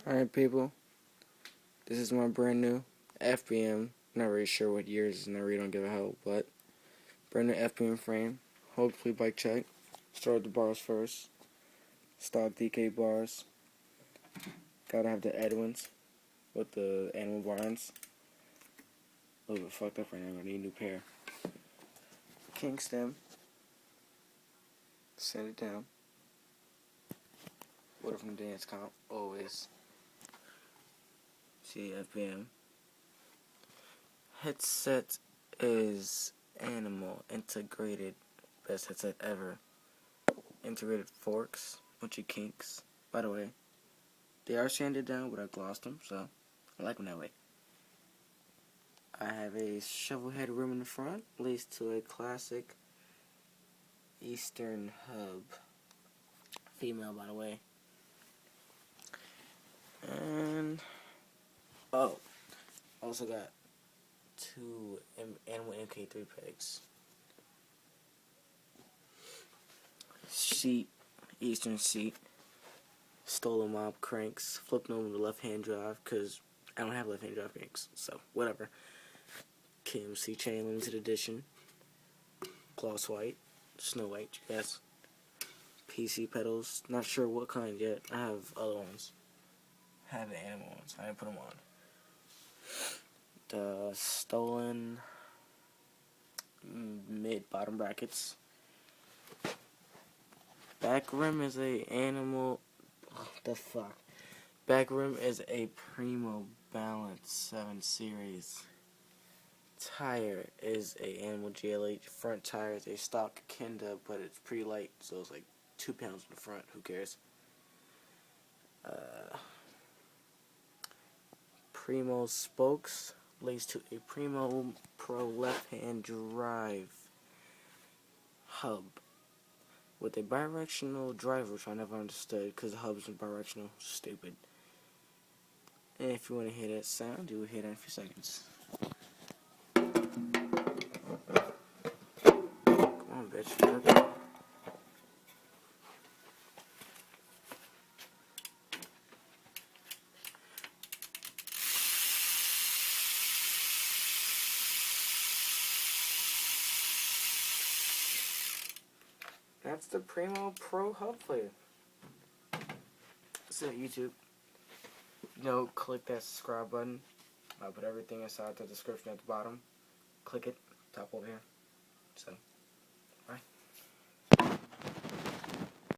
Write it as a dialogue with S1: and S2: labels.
S1: Alright, people, this is my brand new FBM. Not really sure what years, and I really don't give a hell, but brand new FBM frame. Hopefully, bike check. Start with the bars first. Stock DK bars. Gotta have the Edwins with the animal barns. A little bit fucked up right now, I'm gonna need a new pair. King stem. Send it down. Water from the dance comp, always. See, FBM. Headset is animal integrated, best headset ever. Integrated forks, bunch of kinks. By the way, they are sanded down, but I glossed them, so I like them that way. I have a shovel head rim in the front, laced to a classic Eastern hub. Female, by the way. And also got two Animal MK3 pegs. Seat, Eastern seat. Stolen mob cranks. Flipping over the left-hand drive because I don't have left-hand drive cranks, so whatever. KMC chain limited edition. Gloss white, Snow White, yes. PC pedals, not sure what kind yet. I have other ones. I have the animal ones. I didn't put them on. The stolen mid-bottom brackets. Back rim is a animal. What the fuck? Back rim is a Primo Balance 7 Series. Tire is a Animal GLH. Front tire is a stock Kenda, but it's pretty light, so it's like 2 pounds in the front. Who cares? Primo spokes laced to a Primo Pro left-hand drive hub with a bidirectional driver, which I never understood because the hubs are bidirectional. Stupid. And if you want to hear that sound, you will hear that in a few seconds. Come on, bitch. That's the Primo Pro hub for you. So YouTube, click that subscribe button. I'll put everything inside the description at the bottom. Click it, top over here. So.